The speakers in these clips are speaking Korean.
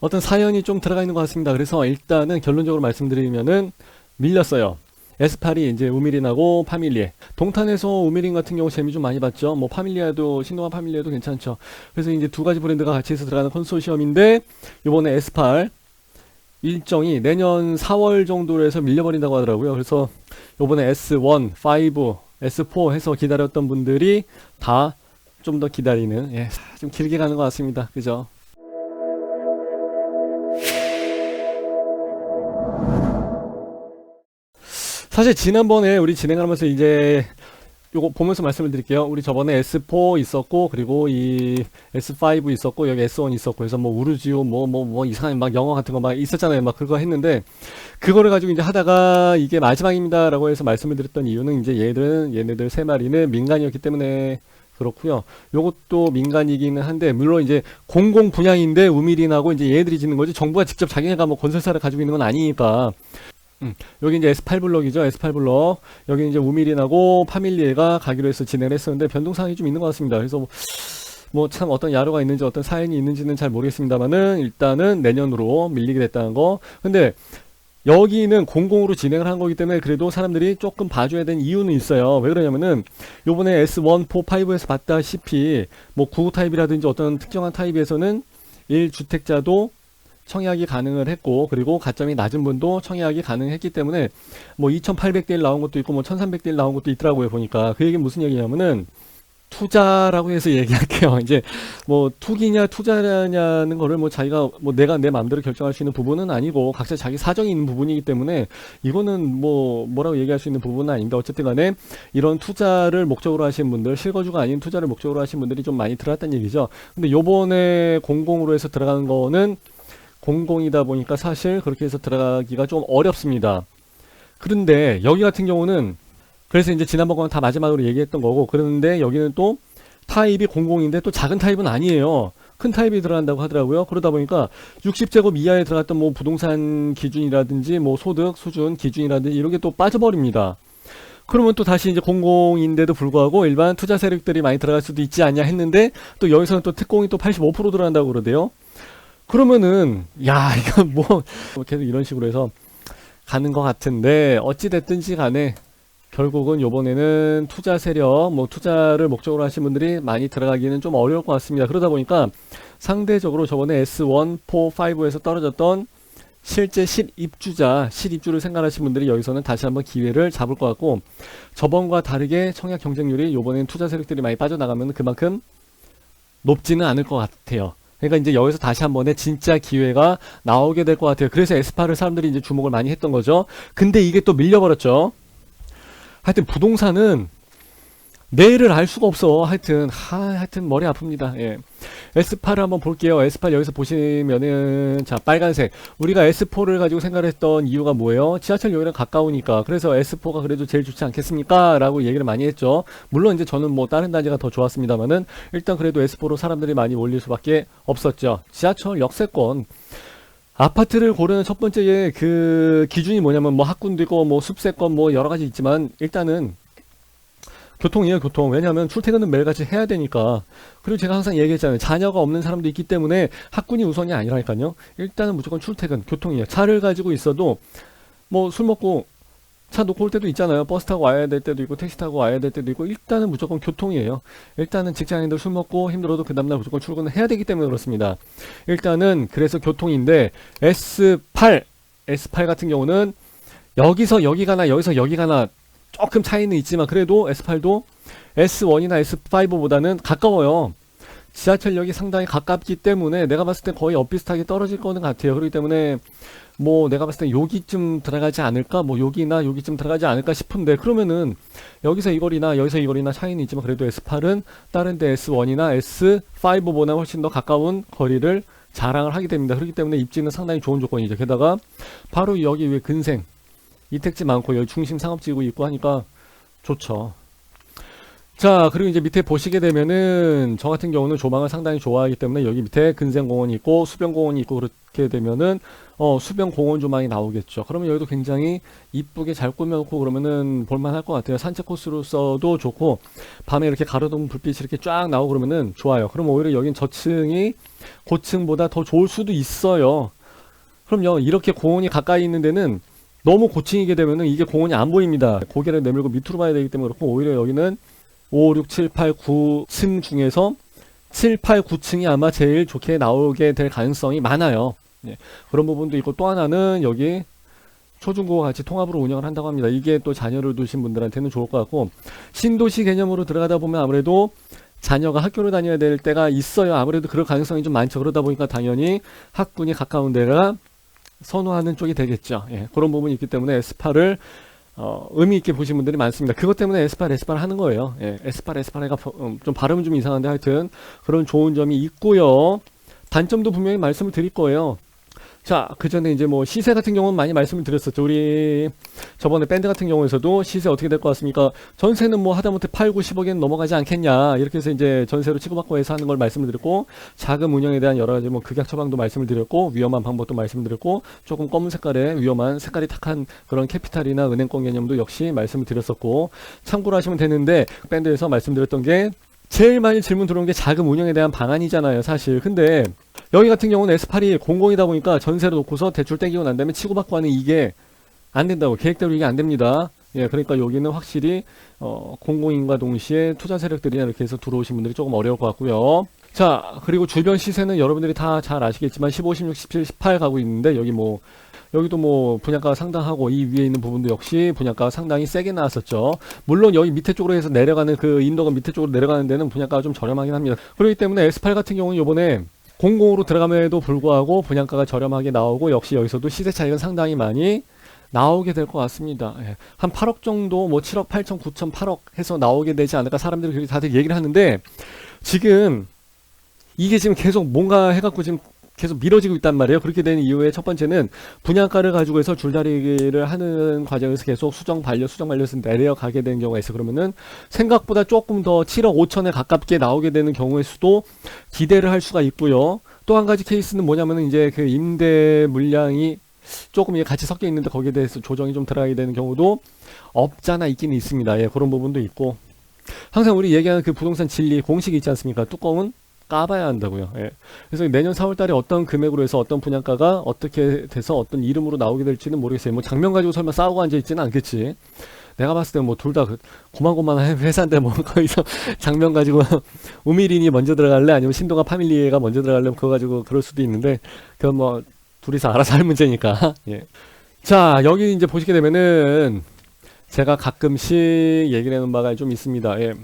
어떤 사연이 좀 들어가 있는 것 같습니다. 그래서 일단은 결론적으로 말씀드리면은 밀렸어요. S8이 이제 우미린하고 파밀리에. 동탄에서 우미린 같은 경우 재미 좀 많이 봤죠. 뭐 파밀리아도, 신동아 파밀리아도 괜찮죠. 그래서 이제 두 가지 브랜드가 같이 해서 들어가는 컨소시엄인데, 요번에 S8 일정이 내년 4월 정도로 해서 밀려버린다고 하더라고요. 그래서 요번에 S1, 5, S4 해서 기다렸던 분들이 다 좀 더 기다리는, 예, 좀 길게 가는 것 같습니다. 그죠? 사실 지난번에 우리 진행하면서 이제 요거 보면서 말씀을 드릴게요. 우리 저번에 S4 있었고, 그리고 이 S5 있었고, 여기 S1 있었고, 그래서 뭐 우르지오 뭐 이상한 막 영어 같은 거 막 있었잖아요. 막 그거 했는데, 그거를 가지고 이제 하다가 이게 마지막입니다 라고 해서 말씀을 드렸던 이유는 이제 얘네들 세 마리는 민간이었기 때문에 그렇고요. 요것도 민간이기는 한데, 물론 이제 공공 분양인데 우미린하고 이제 얘네들이 짓는 거지, 정부가 직접 자기네가 뭐 건설사를 가지고 있는 건 아니니까. 여기 이제 S8 블럭이죠. S8 블럭. 여기 이제 우미린하고 파밀리에가 가기로 해서 진행을 했었는데 변동사항이 좀 있는 것 같습니다. 그래서 뭐 참 어떤 야로가 있는지 어떤 사연이 있는지는 잘 모르겠습니다만은 일단은 내년으로 밀리게 됐다는 거. 근데 여기는 공공으로 진행을 한 거기 때문에 그래도 사람들이 조금 봐줘야 되는 이유는 있어요. 왜 그러냐면은 요번에 S1, 4, 5에서 봤다시피 뭐 9 타입이라든지 어떤 특정한 타입에서는 1주택자도 청약이 가능을 했고, 그리고 가점이 낮은 분도 청약이 가능했기 때문에 뭐 2800대 1 나온 것도 있고 뭐 1300대 1 나온 것도 있더라고요. 보니까 그 얘기는 무슨 얘기냐면은 투자라고 해서 얘기할게요. 이제 뭐 투기냐 투자냐는 거를 뭐 자기가 뭐 내가 내 마음대로 결정할 수 있는 부분은 아니고 각자 자기 사정이 있는 부분이기 때문에 이거는 뭐 뭐라고 얘기할 수 있는 부분은 아닌데, 어쨌든 간에 이런 투자를 목적으로 하신 분들, 실거주가 아닌 투자를 목적으로 하신 분들이 좀 많이 들어왔다는 얘기죠. 근데 요번에 공공으로 해서 들어가는 거는 공공이다 보니까 사실 그렇게 해서 들어가기가 좀 어렵습니다. 그런데 여기 같은 경우는 그래서 이제 지난번 거는 다 마지막으로 얘기했던 거고, 그런데 여기는 또 타입이 공공인데 또 작은 타입은 아니에요. 큰 타입이 들어간다고 하더라고요. 그러다 보니까 60제곱 이하에 들어갔던 뭐 부동산 기준이라든지 뭐 소득 수준 기준이라든지 이런 게 또 빠져버립니다. 그러면 또 다시 이제 공공인데도 불구하고 일반 투자 세력들이 많이 들어갈 수도 있지 않냐 했는데, 또 여기서는 또 특공이 또 85% 들어간다고 그러대요. 그러면은 야 이거 뭐 계속 이런 식으로 해서 가는 것 같은데, 어찌 됐든지 간에 결국은 요번에는 투자 세력, 뭐 투자를 목적으로 하신 분들이 많이 들어가기는 좀 어려울 것 같습니다. 그러다 보니까 상대적으로 저번에 S1, 4, 5에서 떨어졌던 실제 실입주를 생각하신 분들이 여기서는 다시 한번 기회를 잡을 것 같고, 저번과 다르게 청약 경쟁률이 요번엔 투자 세력들이 많이 빠져나가면 그만큼 높지는 않을 것 같아요. 그러니까 이제 여기서 다시 한 번에 진짜 기회가 나오게 될 것 같아요. 그래서 S8을 사람들이 이제 주목을 많이 했던 거죠. 근데 이게 또 밀려버렸죠. 하여튼 부동산은 내일을 알 수가 없어. 하여튼 머리 아픕니다. 예. S8을 한번 볼게요. S8 여기서 보시면은, 자, 빨간색. 우리가 S4를 가지고 생각했던 이유가 뭐예요? 지하철역이랑 가까우니까. 그래서 S4가 그래도 제일 좋지 않겠습니까? 라고 얘기를 많이 했죠. 물론 이제 저는 뭐 다른 단지가 더 좋았습니다만은, 일단 그래도 S4로 사람들이 많이 몰릴 수밖에 없었죠. 지하철 역세권. 아파트를 고르는 첫 번째 그 기준이 뭐냐면 뭐 학군도 있고 뭐 숲세권 뭐 여러 가지 있지만, 일단은 교통이에요, 교통. 왜냐하면 출퇴근은 매일같이 해야 되니까. 그리고 제가 항상 얘기했잖아요. 자녀가 없는 사람도 있기 때문에 학군이 우선이 아니라니까요. 일단은 무조건 출퇴근, 교통이에요. 차를 가지고 있어도 뭐 술 먹고 차 놓고 올 때도 있잖아요. 버스 타고 와야 될 때도 있고 택시 타고 와야 될 때도 있고, 일단은 무조건 교통이에요. 일단은 직장인들 술 먹고 힘들어도 그 다음날 무조건 출근을 해야 되기 때문에 그렇습니다. 일단은 그래서 교통인데, S8 같은 경우는 여기서 여기 가나 여기서 여기 가나 조금 차이는 있지만 그래도 S8도 S1이나 S5보다는 가까워요. 지하철역이 상당히 가깝기 때문에 내가 봤을 때 거의 엇비슷하게 떨어질 거는 같아요. 그렇기 때문에 뭐 내가 봤을 때 여기쯤 들어가지 않을까, 뭐 여기나 여기쯤 들어가지 않을까 싶은데, 그러면은 여기서 이 거리나 여기서 이 거리나 차이는 있지만 그래도 S8은 다른 데 S1이나 S5보다 훨씬 더 가까운 거리를 자랑을 하게 됩니다. 그렇기 때문에 입지는 상당히 좋은 조건이죠. 게다가 바로 여기 위에 근생 이택지 많고 여기 중심 상업지구 있고 하니까 좋죠. 자, 그리고 이제 밑에 보시게 되면은 저 같은 경우는 조망을 상당히 좋아하기 때문에 여기 밑에 근생공원이 있고 수변공원이 있고 그렇게 되면은 수변공원 조망이 나오겠죠. 그러면 여기도 굉장히 이쁘게 잘 꾸며놓고 그러면은 볼만할 것 같아요. 산책 코스로서도 좋고 밤에 이렇게 가로등 불빛이 이렇게 쫙 나오고 그러면은 좋아요. 그럼 오히려 여긴 저층이 고층보다 더 좋을 수도 있어요. 그럼요. 이렇게 공원이 가까이 있는 데는 너무 고층이게 되면은 이게 공원이 안 보입니다. 고개를 내밀고 밑으로 봐야 되기 때문에 그렇고 오히려 여기는 5, 6, 7, 8, 9층 중에서 7, 8, 9층이 아마 제일 좋게 나오게 될 가능성이 많아요. 예, 그런 부분도 있고 또 하나는 여기 초중고가 같이 통합으로 운영을 한다고 합니다. 이게 또 자녀를 두신 분들한테는 좋을 것 같고 신도시 개념으로 들어가다 보면 아무래도 자녀가 학교를 다녀야 될 때가 있어요. 아무래도 그럴 가능성이 좀 많죠. 그러다 보니까 당연히 학군이 가까운 데가 선호하는 쪽이 되겠죠. 예, 그런 부분이 있기 때문에 S8을 의미 있게 보신 분들이 많습니다. 그것 때문에 S8 하는 거예요. 예, S8가 좀 발음은 좀 이상한데 하여튼 그런 좋은 점이 있고요. 단점도 분명히 말씀을 드릴 거예요. 자, 그 전에 이제 뭐 시세 같은 경우는 많이 말씀을 드렸었죠. 우리 저번에 밴드 같은 경우에서도 시세 어떻게 될 것 같습니까? 전세는 뭐 하다못해 8, 90억엔 넘어가지 않겠냐. 이렇게 해서 이제 전세로 치고받고 해서 하는 걸 말씀을 드렸고, 자금 운영에 대한 여러 가지 뭐 극약 처방도 말씀을 드렸고, 위험한 방법도 말씀을 드렸고, 조금 검은 색깔의 위험한 색깔이 탁한 그런 캐피탈이나 은행권 개념도 역시 말씀을 드렸었고, 참고로 하시면 되는데, 밴드에서 말씀드렸던 게 제일 많이 질문 들어온 게 자금 운영에 대한 방안이잖아요, 사실. 근데 여기 같은 경우는 S8이 공공이다 보니까 전세로 놓고서 대출 떼기고 난 다음에 치고받고 하는 이게 안 된다고. 계획대로 이게 안 됩니다. 예, 그러니까 여기는 확실히 공공인과 동시에 투자 세력들이나 이렇게 해서 들어오신 분들이 조금 어려울 것 같고요. 자, 그리고 주변 시세는 여러분들이 다 잘 아시겠지만 15, 16, 17, 18 가고 있는데 여기도 뭐 분양가가 상당하고 이 위에 있는 부분도 역시 분양가가 상당히 세게 나왔었죠. 물론 여기 밑에 쪽으로 해서 내려가는 그 인도가 밑에 쪽으로 내려가는 데는 분양가가 좀 저렴하긴 합니다. 그렇기 때문에 S8 같은 경우는 요번에 공공으로 들어감에도 불구하고 분양가가 저렴하게 나오고 역시 여기서도 시세 차익은 상당히 많이 나오게 될 것 같습니다. 예. 한 8억 정도 뭐 7억 8천 9천 8억 해서 나오게 되지 않을까 사람들이 그렇게 다들 얘기를 하는데 지금 이게 지금 계속 뭔가 해갖고 지금 계속 미뤄지고 있단 말이에요. 그렇게 되는 이유의 첫 번째는 분양가를 가지고 해서 줄다리기를 하는 과정에서 계속 수정 반려해서 내려가게 되는 경우가 있어. 그러면은 생각보다 조금 더 7억 5천에 가깝게 나오게 되는 경우의 수도 기대를 할 수가 있고요. 또 한 가지 케이스는 뭐냐면은 이제 그 임대 물량이 조금 같이 섞여 있는데 거기에 대해서 조정이 좀 들어가게 되는 경우도 없잖아 있기는 있습니다. 예, 그런 부분도 있고 항상 우리 얘기하는 그 부동산 진리 공식이 있지 않습니까? 뚜껑은 까봐야 한다고요. 예. 그래서 내년 4월 달에 어떤 금액으로 해서 어떤 분양가가 어떻게 돼서 어떤 이름으로 나오게 될지는 모르겠어요. 뭐 장면 가지고 설마 싸우고 앉아있지는 않겠지. 내가 봤을 때 뭐 둘 다 고만고만한 회사인데 뭐 거기서 장면 가지고 우미린이 먼저 들어갈래 아니면 신동아 파밀리에가 먼저 들어갈래 그거 가지고 그럴 수도 있는데 그건 뭐 둘이서 알아서 할 문제니까. 예. 자, 여기 이제 보시게 되면은 제가 가끔씩 얘기를 해놓은 바가 좀 있습니다. 예.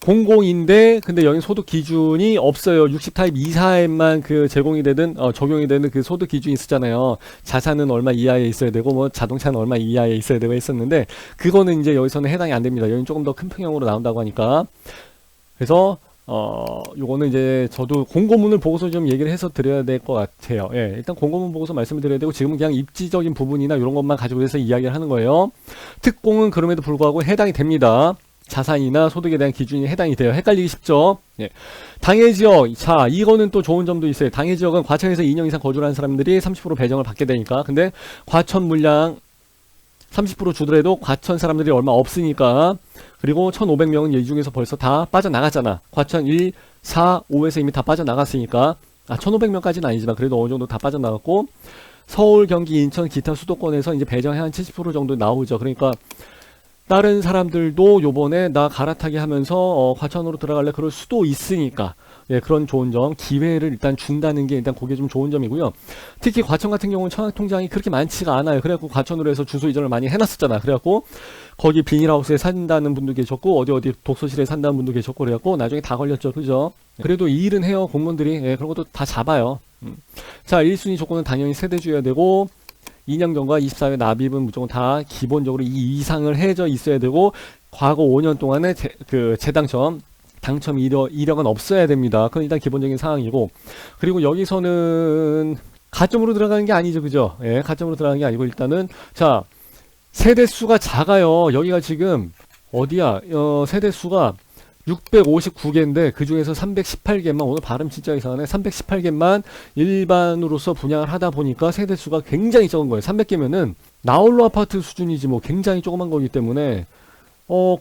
공공인데 근데 여기 소득 기준이 없어요. 60타입 이하에만 그 제공이 되든 적용이 되는 그 소득 기준이 있었잖아요. 자산은 얼마 이하에 있어야 되고 뭐 자동차는 얼마 이하에 있어야 되고 했었는데 그거는 이제 여기서는 해당이 안 됩니다. 여기는 조금 더 큰 평형으로 나온다고 하니까. 그래서 요거는 이제 저도 공고문을 보고서 좀 얘기를 해서 드려야 될 것 같아요. 예, 일단 공고문 보고서 말씀을 드려야 되고 지금은 그냥 입지적인 부분이나 이런 것만 가지고 해서 이야기를 하는 거예요. 특공은 그럼에도 불구하고 해당이 됩니다. 자산이나 소득에 대한 기준이 해당이 돼요. 헷갈리기 쉽죠. 예. 당해지역, 자 이거는 또 좋은 점도 있어요. 당해지역은 과천에서 2년 이상 거주를 한 사람들이 30% 배정을 받게 되니까. 근데 과천 물량 30% 주더라도 과천 사람들이 얼마 없으니까. 그리고 1500명은 이 중에서 벌써 다 빠져나갔잖아. 과천 1, 4, 5에서 이미 다 빠져나갔으니까 1500명까지는 아니지만 그래도 어느 정도 다 빠져나갔고 서울, 경기, 인천, 기타 수도권에서 이제 배정이 한 70% 정도 나오죠. 그러니까 다른 사람들도 요번에 나 갈아타기 하면서 과천으로 들어갈래 그럴 수도 있으니까 예, 그런 좋은 점 기회를 일단 준다는 게 일단 그게 좀 좋은 점이고요. 특히 과천 같은 경우는 청약통장이 그렇게 많지가 않아요. 그래갖고 과천으로 해서 주소 이전을 많이 해놨었잖아. 그래갖고 거기 비닐하우스에 산다는 분도 계셨고 어디 독서실에 산다는 분도 계셨고 그래갖고 나중에 다 걸렸죠. 그죠? 그래도 이 일은 해요. 공무원들이. 예, 그런 것도 다 잡아요. 자, 1순위 조건은 당연히 세대주여야 되고 2년 경과 24회 납입은 무조건 다 기본적으로 이 이상을 해져 있어야 되고 과거 5년 동안의 재당첨 당첨 이력은 없어야 됩니다. 그건 일단 기본적인 상황이고 그리고 여기서는 가점으로 들어가는 게 아니죠. 그죠? 예, 가점으로 들어가는 게 아니고 일단은 자 세대 수가 작아요. 여기가 지금 어디야? 세대수가 659개인데 그 중에서 318개만, 오늘 발음 진짜 이상하네. 318개만 일반으로서 분양을 하다 보니까 세대수가 굉장히 적은 거예요. 300개면은 나홀로 아파트 수준이지 뭐 굉장히 조그만 거기 때문에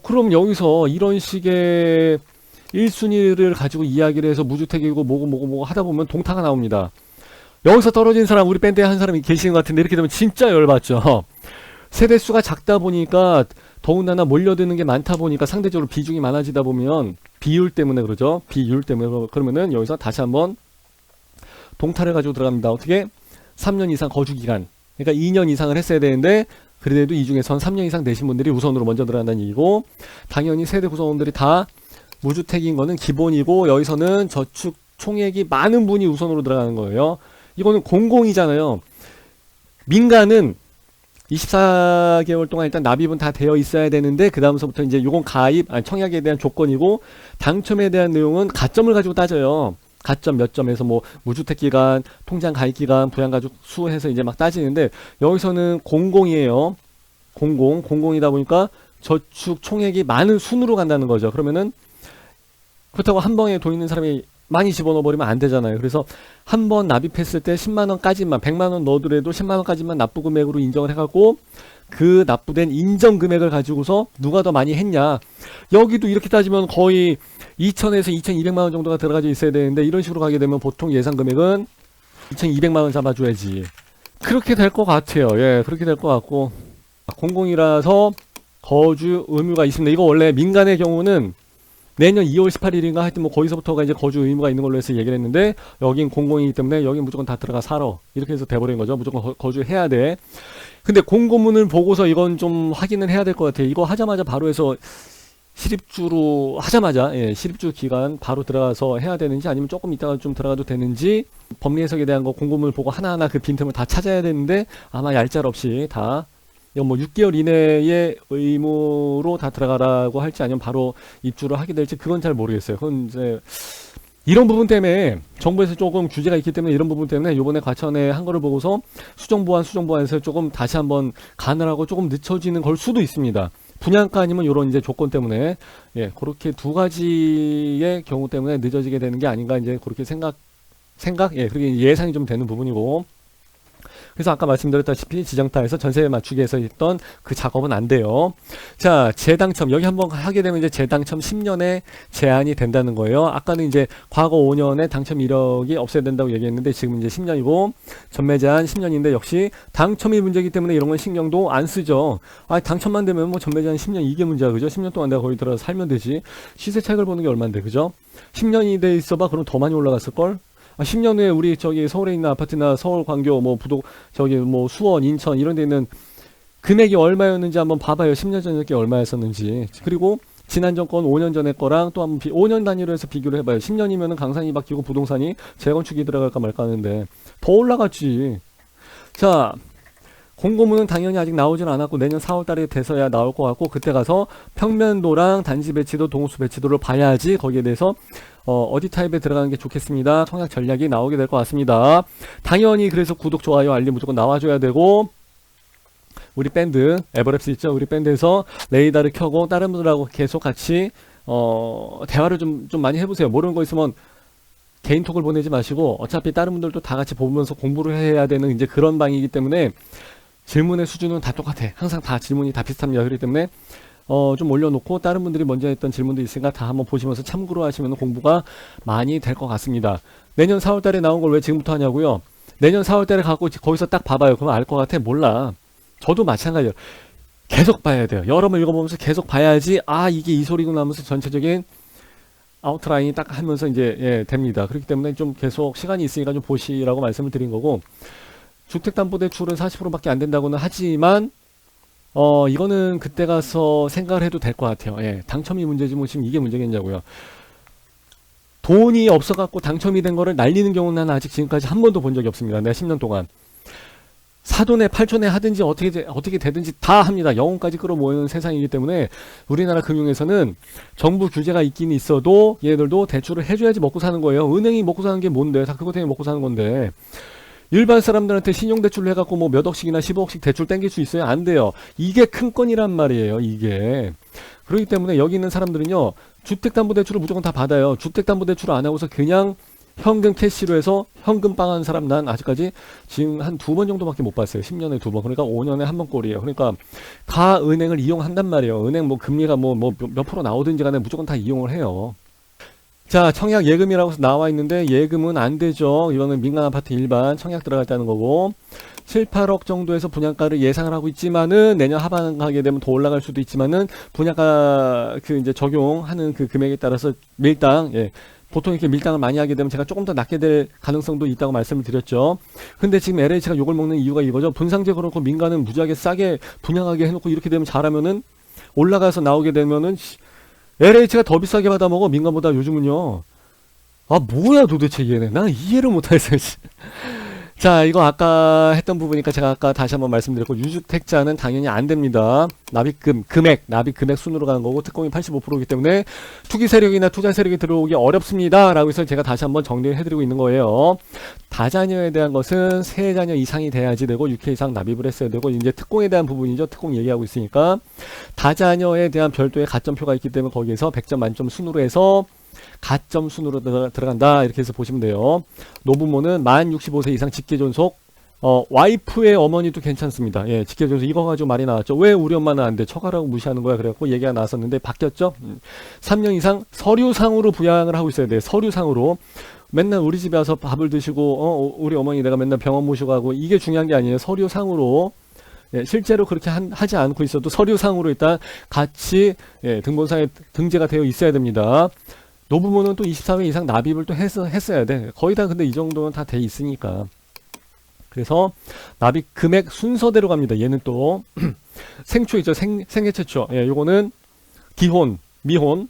그럼 여기서 이런 식의 1순위를 가지고 이야기를 해서 무주택이고 뭐고 하다 보면 동타가 나옵니다. 여기서 떨어진 사람, 우리 밴드에 한 사람이 계시는 것 같은데 이렇게 되면 진짜 열받죠. 세대수가 작다 보니까 더군다나 몰려드는 게 많다 보니까 상대적으로 비중이 많아지다 보면 비율 때문에 그러죠. 비율 때문에 그러면은 여기서 다시 한번 동타를 가지고 들어갑니다. 어떻게? 3년 이상 거주기간. 그러니까 2년 이상을 했어야 되는데 그래도 이 중에선 3년 이상 내신 분들이 우선으로 먼저 들어간다는 얘기고, 당연히 세대 구성원들이 다 무주택인 거는 기본이고 여기서는 저축 총액이 많은 분이 우선으로 들어가는 거예요. 이거는 공공이잖아요. 민간은 24개월 동안 일단 납입은 다 되어 있어야 되는데 그 다음서부터 이제 요건 가입, 청약에 대한 조건이고 당첨에 대한 내용은 가점을 가지고 따져요. 가점 몇 점에서 뭐 무주택 기간, 통장 가입 기간, 부양가족 수 해서 이제 막 따지는데 여기서는 공공이에요. 공공이다 보니까 저축 총액이 많은 순으로 간다는 거죠. 그러면은 그렇다고 한 방에 돈 있는 사람이 많이 집어넣어 버리면 안 되잖아요. 그래서 한 번 납입했을 때 10만원까지만, 100만원 넣어더라도 10만원까지만 납부 금액으로 인정을 해갖고 그 납부된 인정 금액을 가지고서 누가 더 많이 했냐. 여기도 이렇게 따지면 거의 2천에서 2200만원 정도가 들어가져 있어야 되는데 이런 식으로 가게 되면 보통 예상 금액은 2200만원 잡아줘야지. 그렇게 될 것 같아요. 예, 그렇게 될 것 같고, 공공이라서 거주 의무가 있습니다. 이거 원래 민간의 경우는 내년 2월 18일인가 하여튼 뭐 거기서부터가 이제 거주 의무가 있는 걸로 해서 얘기를 했는데 여긴 공공이기 때문에 여긴 무조건 다 들어가 살아. 이렇게 해서 돼버린 거죠. 무조건 거주해야 돼. 근데 공고문을 보고서 이건 좀 확인을 해야 될 것 같아요. 이거 하자마자 바로 해서 실입주로 하자마자, 예, 실입주 기간 바로 들어가서 해야 되는지 아니면 조금 있다가 좀 들어가도 되는지 법리 해석에 대한 거 공고문을 보고 하나하나 그 빈틈을 다 찾아야 되는데 아마 얄짤없이 다 이건 뭐 6개월 이내의 의무로 다 들어가라고 할지 아니면 바로 입주를 하게 될지 그건 잘 모르겠어요. 그건 이제 이런 부분 때문에 정부에서 조금 규제가 있기 때문에 이런 부분 때문에 요번에 과천에 한 거를 보고서 수정보완에서 조금 다시 한번 가느라고 조금 늦춰지는 걸 수도 있습니다. 분양가 아니면 요런 이제 조건 때문에, 예, 그렇게 두 가지의 경우 때문에 늦어지게 되는 게 아닌가, 이제 그렇게 예, 그렇게 예상이 좀 되는 부분이고. 그래서 아까 말씀드렸다시피 지정타에서 전세 맞추기에서 했던 그 작업은 안 돼요. 자, 재당첨. 여기 한번 하게 되면 이제 재당첨 10년에 제한이 된다는 거예요. 아까는 이제 과거 5년에 당첨 이력이 없어야 된다고 얘기했는데 지금 이제 10년이고 전매 제한 10년인데 역시 당첨이 문제이기 때문에 이런 건 신경도 안 쓰죠. 당첨만 되면 뭐 전매 제한 10년 이게 문제야. 그죠? 10년 동안 내가 거기 들어서 살면 되지. 시세 차익을 보는 게 얼만데. 그죠? 10년이 돼 있어봐. 그럼 더 많이 올라갔을걸? 10년 후에 우리 저기 서울에 있는 아파트나 서울 광교 뭐 부도 저기 뭐 수원 인천 이런 데 있는 금액이 얼마였는지 한번 봐봐요. 10년 전에 얼마였었는지. 그리고 지난 정권 5년 전에 거랑 또 한번 5년 단위로 해서 비교를 해봐요. 10년이면은 강산이 바뀌고 부동산이 재건축이 들어갈까 말까 하는데 더 올라갔지. 자, 공고문은 당연히 아직 나오진 않았고 내년 4월달에 돼서야 나올 것 같고 그때 가서 평면도랑 단지 배치도 동호수 배치도를 봐야지 거기에 대해서 어디 타입에 들어가는 게 좋겠습니다. 청약 전략이 나오게 될 것 같습니다. 당연히 그래서 구독, 좋아요, 알림 무조건 나와줘야 되고 우리 밴드 에버랩스 있죠? 우리 밴드에서 레이더를 켜고 다른 분들하고 계속 같이 대화를 좀 많이 해보세요. 모르는 거 있으면 개인톡을 보내지 마시고 어차피 다른 분들도 다 같이 보면서 공부를 해야 되는 이제 그런 방이기 때문에 질문의 수준은 다 똑같아. 항상 다 질문이 다 비슷합니다. 그렇기 때문에 좀 올려놓고 다른 분들이 먼저 했던 질문도 있으니까 다 한번 보시면서 참고로 하시면 공부가 많이 될 것 같습니다. 내년 4월달에 나온 걸 왜 지금부터 하냐고요? 내년 4월달에 갖고 거기서 딱 봐봐요. 그럼 알 것 같아? 몰라. 저도 마찬가지예요. 계속 봐야 돼요. 여러 번 읽어보면서 계속 봐야지 이게 이 소리구나 하면서 전체적인 아웃라인이 딱 하면서 이제, 예, 됩니다. 그렇기 때문에 좀 계속 시간이 있으니까 좀 보시라고 말씀을 드린 거고, 주택담보대출은 40%밖에 안 된다고는 하지만 이거는 그때 가서 생각을 해도 될 것 같아요. 예, 당첨이 문제지 뭐 지금 이게 문제겠냐고요. 돈이 없어갖고 당첨이 된 거를 날리는 경우는 난 아직 지금까지 한 번도 본 적이 없습니다. 내가 10년 동안. 사돈에 8촌에 하든지 어떻게 되든지 다 합니다. 영혼까지 끌어모으는 세상이기 때문에 우리나라 금융에서는 정부 규제가 있긴 있어도 얘들도 대출을 해줘야지 먹고 사는 거예요. 은행이 먹고 사는 게 뭔데? 다 그것 때문에 먹고 사는 건데. 일반 사람들한테 신용대출을 해갖고 뭐 몇 억씩이나 15억씩 대출 땡길 수 있어요? 안 돼요. 이게 큰 건이란 말이에요, 이게. 그렇기 때문에 여기 있는 사람들은요, 주택담보대출을 무조건 다 받아요. 주택담보대출을 안 하고서 그냥 현금 캐시로 해서 현금 빵 하는 사람 난 아직까지 지금 한 2번 정도밖에 못 봤어요. 10년에 2번. 그러니까 5년에 한 번 꼴이에요. 그러니까 다 은행을 이용한단 말이에요. 은행 뭐 금리가 뭐 몇 프로 나오든지 간에 무조건 다 이용을 해요. 자, 청약 예금이라고 해서 나와 있는데 예금은 안 되죠. 이거는 민간 아파트 일반 청약 들어갔다는 거고 7, 8억 정도에서 분양가를 예상을 하고 있지만은 내년 하반 가게 되면 더 올라갈 수도 있지만은 분양가 그 이제 적용하는 그 금액에 따라서 밀당 보통 이렇게 밀당을 많이 하게 되면 제가 조금 더 낮게 될 가능성도 있다고 말씀을 드렸죠. 근데 지금 LH가 욕을 먹는 이유가 이거죠. 분상제 걸어놓고 민간은 무지하게 싸게 분양하게 해놓고 이렇게 되면 잘하면은 올라가서 나오게 되면은 LH가 더 비싸게 받아먹어 민간보다 요즘은요. 아 뭐야 도대체 얘네. 나는 이해를 못하겠어요. 자, 이거 아까 했던 부분이니까 제가 아까 다시 한번 말씀드렸고 유주택자는 당연히 안 됩니다. 납입 금액 순으로 가는 거고 특공이 85%이기 때문에 투기 세력이나 투자 세력이 들어오기 어렵습니다. 라고 해서 제가 다시 한번 정리를 해드리고 있는 거예요. 다자녀에 대한 것은 3자녀 이상이 돼야지 되고 6회 이상 납입을 했어야 되고 이제 특공에 대한 부분이죠. 특공 얘기하고 있으니까 다자녀에 대한 별도의 가점표가 있기 때문에 거기에서 100점 만점 순으로 해서 가점 순으로 들어간다 이렇게 해서 보시면 돼요. 노부모는 만 65세 이상 직계존속 와이프의 어머니도 괜찮습니다. 예, 직계존속 이거 가지고 말이 나왔죠. 왜 우리 엄마는 안 돼? 처가라고 무시하는 거야. 그래갖고 얘기가 나왔었는데 바뀌었죠. 3년 이상 서류상으로 부양을 하고 있어야 돼. 서류상으로 맨날 우리 집에 와서 밥을 드시고 우리 어머니 내가 맨날 병원 모시고 가고 이게 중요한 게 아니에요. 서류상으로 실제로 그렇게 하지 않고 있어도 서류상으로 일단 같이 등본상에 등재가 되어 있어야 됩니다. 노부모는 또 24회 이상 납입을 또 했어야 돼. 거의 다 근데 이 정도는 다 돼 있으니까. 그래서 납입 금액 순서대로 갑니다. 얘는 또 생초이죠. 생애 최초. 요거는 기혼, 미혼.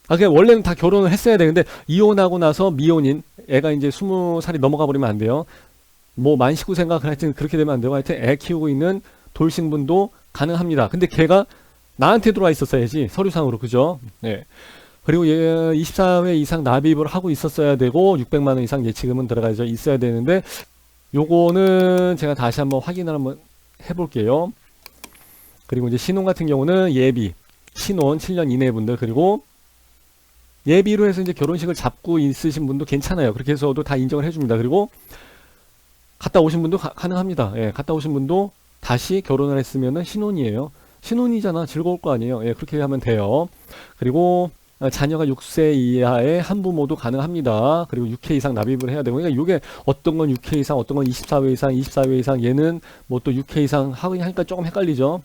그냥 원래는 다 결혼을 했어야 되는데 이혼하고 나서 미혼인 애가 이제 20살이 넘어가 버리면 안 돼요. 뭐 만 19세인가 하여튼 그렇게 되면 안 되고 하여튼 애 키우고 있는 돌싱분도 가능합니다. 근데 걔가 나한테 들어와 있었어야지 서류상으로 그죠? 네. 그리고 24회 이상 납입을 하고 있었어야 되고 600만원 이상 예치금은 들어가져 있어야 되는데 요거는 제가 다시 한번 확인을 한번 해볼게요. 그리고 이제 신혼 같은 경우는 예비 신혼 7년 이내 분들 그리고 예비로 해서 이제 결혼식을 잡고 있으신 분도 괜찮아요. 그렇게 해서도 다 인정을 해줍니다. 그리고 갔다 오신 분도 가능합니다. 갔다 오신 분도 다시 결혼을 했으면은 신혼이에요. 신혼이잖아. 즐거울 거 아니에요. 그렇게 하면 돼요. 그리고 자녀가 6세 이하의 한부모도 가능합니다. 그리고 6회 이상 납입을 해야 되고, 그러니까 이게 어떤 건 6회 이상, 어떤 건 24회 이상, 24회 이상, 얘는 뭐 또 6회 이상 하니까 조금 헷갈리죠.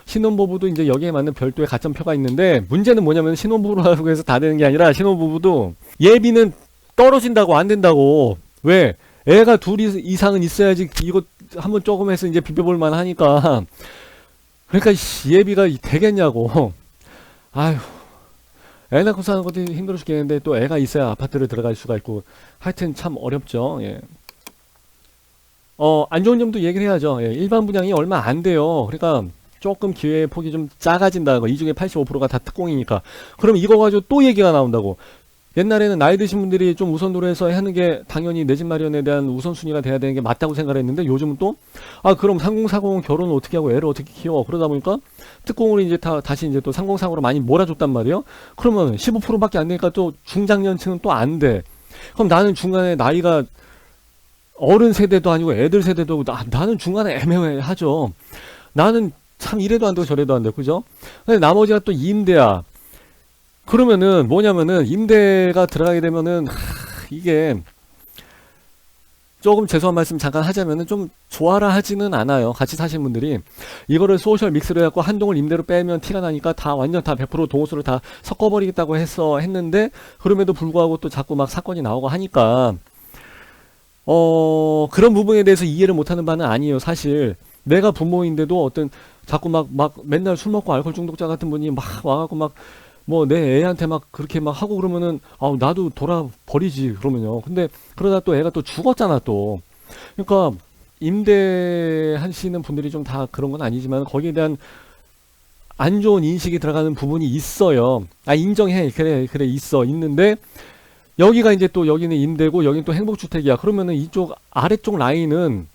신혼부부도 이제 여기에 맞는 별도의 가점표가 있는데, 문제는 뭐냐면 신혼부부라고 해서 다 되는 게 아니라 신혼부부도 예비는 떨어진다고 안 된다고. 왜? 애가 둘 이상은 있어야지 이거 한번 조금 해서 이제 비벼볼만 하니까. 그러니까 예비가 되겠냐고. 아휴. 애 낳고 사는 것도 힘들어 죽겠는데 또 애가 있어야 아파트를 들어갈 수가 있고 하여튼 참 어렵죠. 안 좋은 점도 얘기를 해야죠. 일반 분양이 얼마 안 돼요. 그러니까 조금 기회의 폭이 좀 작아진다는 거. 이 중에 85%가 다 특공이니까. 그럼 이거 가지고 또 얘기가 나온다고. 옛날에는 나이 드신 분들이 좀 우선도로 해서 하는 게 당연히 내 집 마련에 대한 우선순위가 돼야 되는 게 맞다고 생각을 했는데 요즘은 또 그럼 3040 결혼을 어떻게 하고 애를 어떻게 키워 그러다 보니까 특공으로 이제 다시 이제 또 3040으로 많이 몰아줬단 말이에요. 그러면 15%밖에 안 되니까 또 중장년층은 또 안 돼. 그럼 나는 중간에 나이가 어른 세대도 아니고 애들 세대도 나는 중간에 애매하죠. 나는 참 이래도 안 되고 저래도 안 되고 그죠? 근데 나머지가 또 임대야. 그러면은 뭐냐면은 임대가 들어가게 되면은 이게 조금 죄송한 말씀 잠깐 하자면은 좀 좋아라 하지는 않아요. 같이 사신 분들이 이거를 소셜 믹스로 해갖고 한동을 임대로 빼면 티가 나니까 다 완전 다 100% 동호수를 다 섞어버리겠다고 했는데 그럼에도 불구하고 또 자꾸 막 사건이 나오고 하니까 그런 부분에 대해서 이해를 못하는 바는 아니에요. 사실 내가 부모인데도 어떤 자꾸 막 맨날 술 먹고 알코올 중독자 같은 분이 막 와갖고 막 뭐 내 애한테 막 그렇게 막 하고 그러면은 나도 돌아버리지 그러면요. 근데 그러다 또 애가 또 죽었잖아 또. 그러니까 임대하시는 분들이 좀 다 그런 건 아니지만 거기에 대한 안 좋은 인식이 들어가는 부분이 있어요. 인정해. 그래 있는데 여기가 이제 또 여기는 임대고 여기는 또 행복주택이야. 그러면은 이쪽 아래쪽 라인은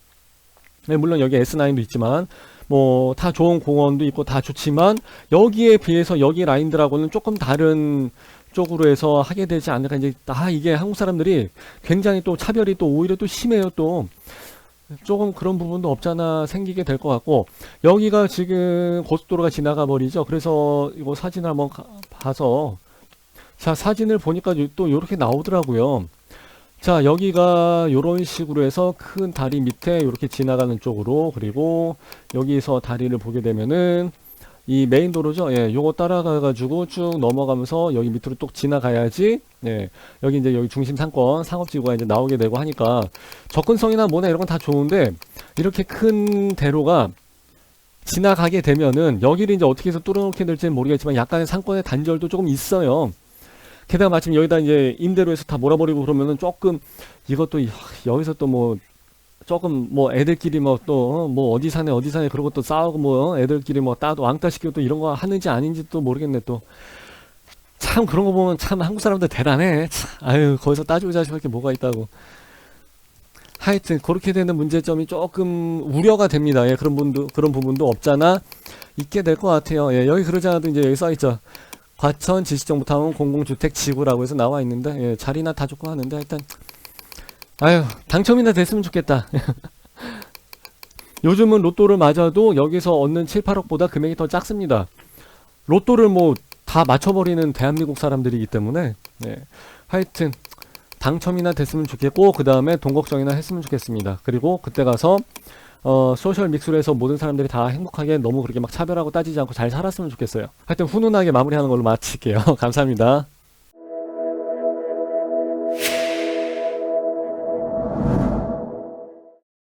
네, 물론 여기 S9도 있지만 뭐 다 좋은 공원도 있고 다 좋지만 여기에 비해서 여기 라인들하고는 조금 다른 쪽으로 해서 하게 되지 않을까. 이제 이게 한국 사람들이 굉장히 또 차별이 또 오히려 또 심해요. 또 조금 그런 부분도 없잖아 생기게 될 것 같고, 여기가 지금 고속도로가 지나가 버리죠. 그래서 이거 사진을 한번 봐서, 자 사진을 보니까 또 이렇게 나오더라고요. 자 여기가 요런 식으로 해서 큰 다리 밑에 이렇게 지나가는 쪽으로, 그리고 여기서 다리를 보게 되면은 이 메인 도로죠. 예, 요거 따라가 가지고 쭉 넘어가면서 여기 밑으로 또 지나가야지. 예, 여기 이제 여기 중심 상권 상업지구가 이제 나오게 되고 하니까 접근성이나 뭐나 이런 건 다 좋은데, 이렇게 큰 대로가 지나가게 되면은 여기를 이제 어떻게 해서 뚫어놓게 될지는 모르겠지만 약간의 상권의 단절도 조금 있어요. 게다가 마침 여기다 이제 임대로 해서 다 몰아버리고 그러면은 조금 이것도 여기서 또 뭐 조금 뭐 애들끼리 뭐 또 뭐 어디 사네 어디 사네 그러고 또 싸우고 뭐 애들끼리 뭐 따도 왕따 시키고 또 이런 거 하는지 아닌지 또 모르겠네. 또 참 그런 거 보면 참 한국 사람들 대단해. 참, 아유 거기서 따지고 자시고 게 뭐가 있다고. 하여튼 그렇게 되는 문제점이 조금 우려가 됩니다. 예, 그런 부분도 없잖아 있게 될 것 같아요. 예, 여기 그러지 않아도 이제 여기 써있죠. 과천 지식정보타운 공공주택 지구라고 해서 나와 있는데, 예, 자리나 다 좋고 하는데 일단 아유 당첨이나 됐으면 좋겠다. 요즘은 로또를 맞아도 여기서 얻는 7, 8억보다 금액이 더 작습니다. 로또를 뭐 다 맞춰버리는 대한민국 사람들이기 때문에, 네. 하여튼 당첨이나 됐으면 좋겠고 그 다음에 돈 걱정이나 했으면 좋겠습니다. 그리고 그때 가서 소셜 믹스로 해서 모든 사람들이 다 행복하게 너무 그렇게 막 차별하고 따지지 않고 잘 살았으면 좋겠어요. 하여튼 훈훈하게 마무리하는 걸로 마칠게요. 감사합니다.